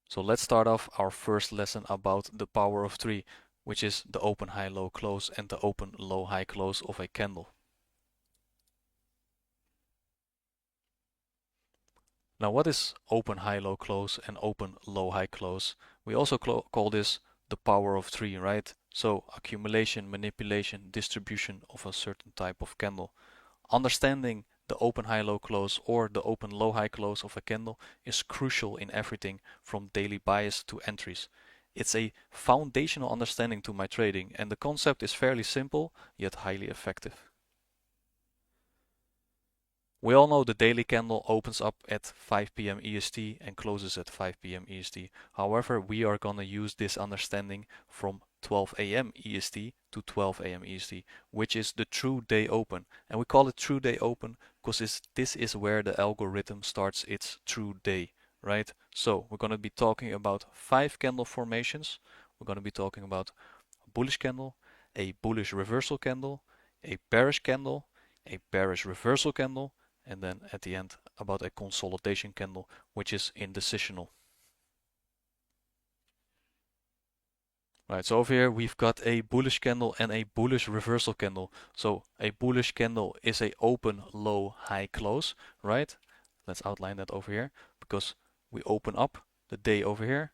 So let's start off our first lesson about the power of 3, which is the open high low close and the open low high close of a candle. Now what is open high low close and open low high close? We also call this the power of 3, right? So accumulation, manipulation, distribution of a certain type of candle. Understanding the open high low close or the open low high close of a candle is crucial in everything from daily bias to entries. It's a foundational understanding to my trading, and the concept is fairly simple yet highly effective. We all know the daily candle opens up at 5 p.m. EST and closes at 5 p.m. EST. However, we are gonna use this understanding from 12 a.m. EST to 12 a.m. EST, which is the true day open. And we call it true day open because this is where the algorithm starts its true day, right? So we're gonna be talking about 5 candle formations. We're gonna be talking about a bullish candle, a bullish reversal candle, a bearish candle, a bearish reversal candle, and then at the end about a consolidation candle, which is indecisional. Right, so over here we've got a bullish candle and a bullish reversal candle. So a bullish candle is a open low high close, right? Let's outline that over here because we open up the day over here,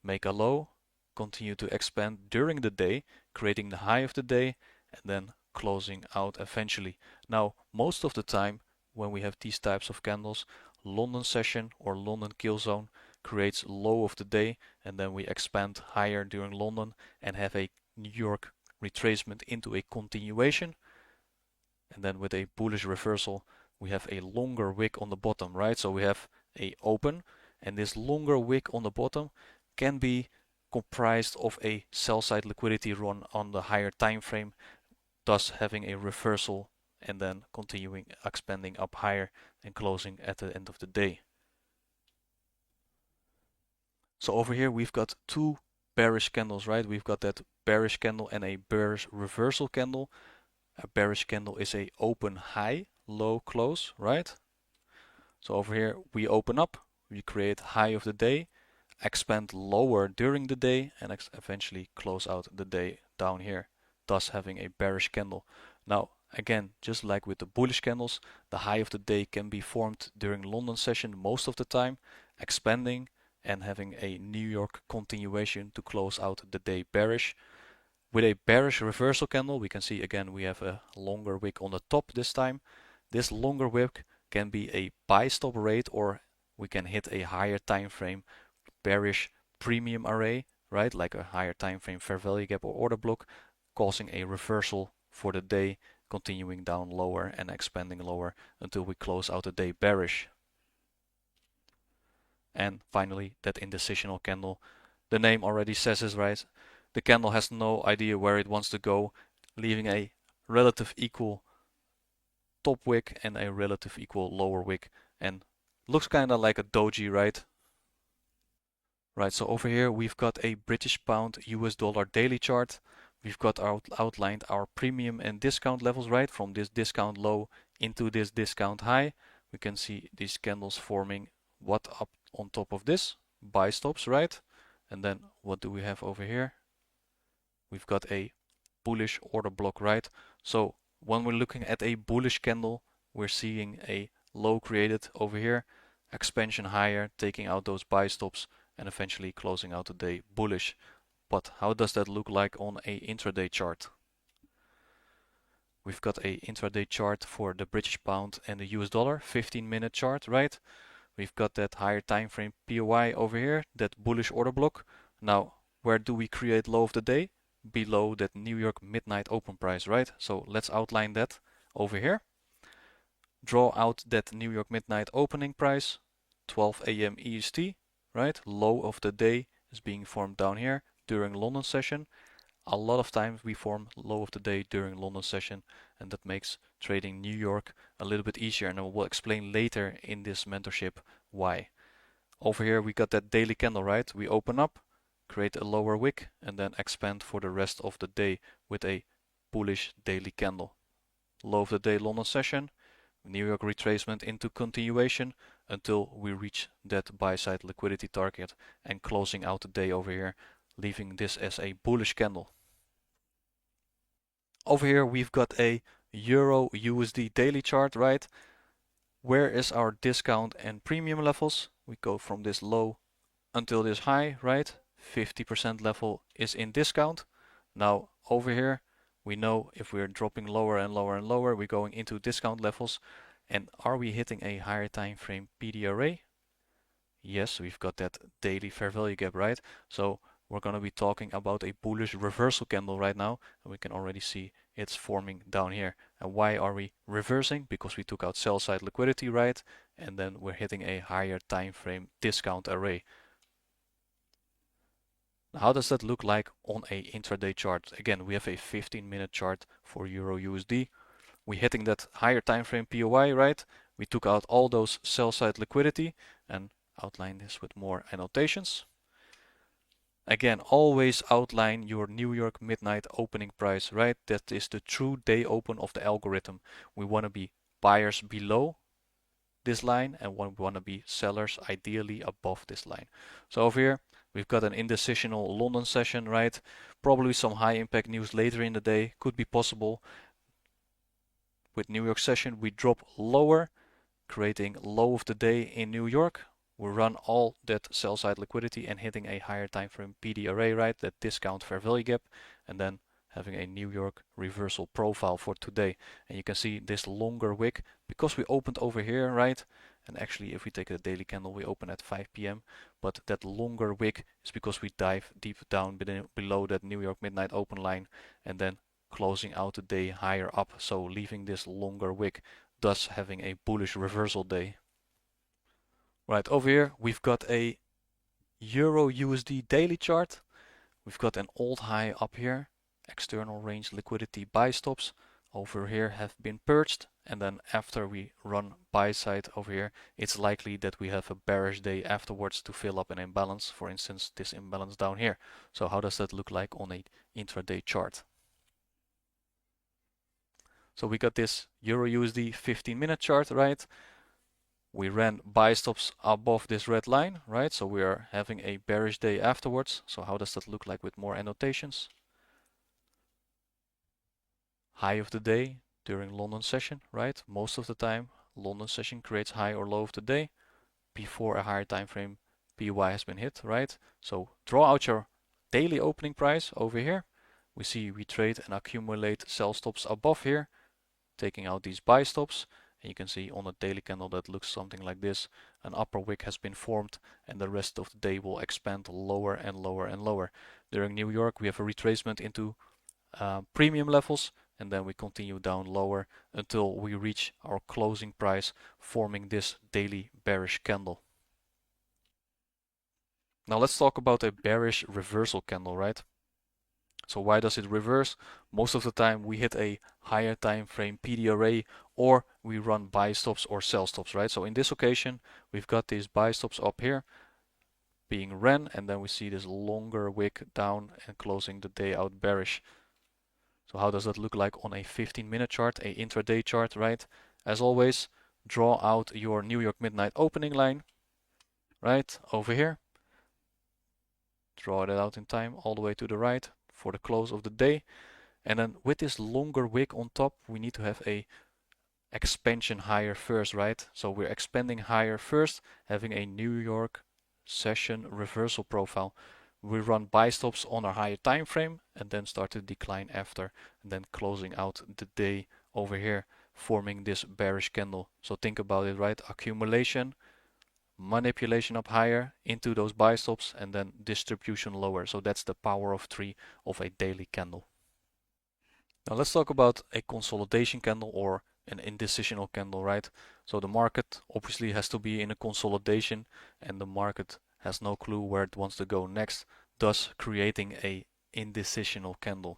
make a low, continue to expand during the day, creating the high of the day, and then closing out eventually. Now, most of the time when we have these types of candles, London session or London kill zone creates low of the day, and then we expand higher during London and have a New York retracement into a continuation. And then with a bullish reversal, we have a longer wick on the bottom, right? So we have a open, and this longer wick on the bottom can be comprised of a sell side liquidity run on the higher time frame, thus having a reversal and then continuing expanding up higher and closing at the end of the day. So over here we've got two bearish candles, right? We've got that bearish candle and a bearish reversal candle. A bearish candle is a open high, low close, right? So over here we open up, we create high of the day, expand lower during the day, and eventually close out the day down here, thus having a bearish candle. Now again, just like with the bullish candles, the high of the day can be formed during London session most of the time, expanding and having a New York continuation to close out the day bearish. With a bearish reversal candle, we can see again we have a longer wick on the top this time. This longer wick can be a buy stop rate, or we can hit a higher time frame bearish premium array, right? Like a higher time frame fair value gap or order block, causing a reversal for the day, continuing down lower and expanding lower until we close out the day bearish. And finally, that indecisional candle. The name already says it, right? The candle has no idea where it wants to go, leaving a relative equal top wick and a relative equal lower wick, and looks kind of like a doji, right? Right, so over here we've got a British pound US dollar daily chart. We've got outlined our premium and discount levels, right? From this discount low into this discount high. We can see these candles forming what up on top of this? Buy stops, right? And then what do we have over here? We've got a bullish order block, right? So when we're looking at a bullish candle, we're seeing a low created over here, expansion higher, taking out those buy stops, and eventually closing out the day bullish. But how does that look like on a intraday chart? We've got a intraday chart for the British pound and the US dollar, 15-minute chart, right? We've got that higher time frame POI over here, that bullish order block. Now, where do we create low of the day? Below that New York midnight open price, right? So let's outline that over here. Draw out that New York midnight opening price, 12 a.m. EST, right? Low of the day is being formed down here during London session. A lot of times we form low of the day during London session, and that makes trading New York a little bit easier, and I will explain later in this mentorship why. Over here we got that daily candle, right? We open up, create a lower wick, and then expand for the rest of the day with a bullish daily candle. Low of the day London session, New York retracement into continuation, until we reach that buy side liquidity target and closing out the day over here, leaving this as a bullish candle. Over here we've got a Euro USD daily chart, right? Where is our discount and premium levels? We go from this low until this high, right? 50% level is in discount. Now over here, we know if we're dropping lower and lower and lower, we're going into discount levels. And are we hitting a higher time frame PDRA? Yes, we've got that daily fair value gap, right? So we're going to be talking about a bullish reversal candle right now, and we can already see it's forming down here. And why are we reversing? Because we took out sell side liquidity, right? And then we're hitting a higher time frame discount array. How does that look like on a intraday chart? Again, we have a 15-minute chart for Euro USD. We're hitting that higher time frame POI, right? We took out all those sell side liquidity and outline this with more annotations. Again, always outline your New York midnight opening price, right? That is the true day open of the algorithm. We want to be buyers below this line and we want to be sellers ideally above this line. So over here, we've got an indecisional London session, right? Probably some high impact news later in the day, could be possible. With New York session, we drop lower, creating low of the day in New York. We run all that sell side liquidity and hitting a higher time frame PD array, right? That discount fair value gap, and then having a New York reversal profile for today. And you can see this longer wick because we opened over here, right? And actually, if we take a daily candle, we open at 5 p.m. But that longer wick is because we dive deep down below that New York midnight open line and then closing out the day higher up. So leaving this longer wick, thus having a bullish reversal day. Right, over here we've got a Euro USD daily chart. We've got an old high up here, external range liquidity buy stops over here have been purged, and then after we run buy side over here, it's likely that we have a bearish day afterwards to fill up an imbalance, for instance this imbalance down here. So how does that look like on a intraday chart? So we got this Euro USD 15-minute chart, right? We ran buy stops above this red line, right? So we are having a bearish day afterwards. So how does that look like with more annotations? High of the day during London session, right? Most of the time, London session creates high or low of the day before a higher time frame PY has been hit, right? So draw out your daily opening price over here. We see we trade and accumulate sell stops above here, taking out these buy stops. And you can see on a daily candle that looks something like this. An upper wick has been formed and the rest of the day will expand lower and lower and lower. During New York we have a retracement into premium levels and then we continue down lower until we reach our closing price, forming this daily bearish candle. Now let's talk about a bearish reversal candle, right? So why does it reverse? Most of the time we hit a higher time frame PD array or we run buy stops or sell stops, right? So in this occasion we've got these buy stops up here being ran and then we see this longer wick down and closing the day out bearish. So how does that look like on a 15-minute chart, a intraday chart, right? As always, draw out your New York midnight opening line, right, over here. Draw that out in time all the way to the right for the close of the day. And then with this longer wick on top, we need to have a expansion higher first, right? So we're expanding higher first, having a New York session reversal profile. We run buy stops on our higher time frame and then start to decline after, and then closing out the day over here, forming this bearish candle. So think about it, right? Accumulation, manipulation up higher into those buy stops, and then distribution lower. So that's the power of 3 of a daily candle. Now let's talk about a consolidation candle or an indecisional candle, right? So the market obviously has to be in a consolidation and the market has no clue where it wants to go next, thus creating a indecisional candle.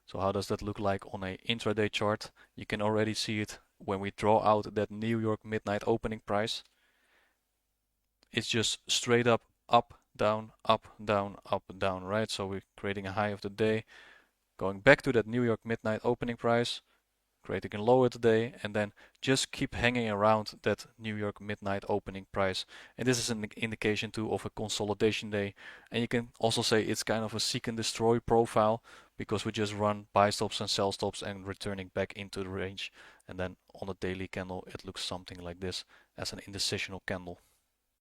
So how does that look like on a intraday chart? You can already see it when we draw out that New York midnight opening price. It's just straight up, down, right? So we're creating a high of the day, going back to that New York midnight opening price, creating a lower today, and then just keep hanging around that New York midnight opening price. And this is an indication too of a consolidation day. And you can also say it's kind of a seek and destroy profile, because we just run buy stops and sell stops and returning back into the range. And then on a daily candle, it looks something like this as an indecisional candle.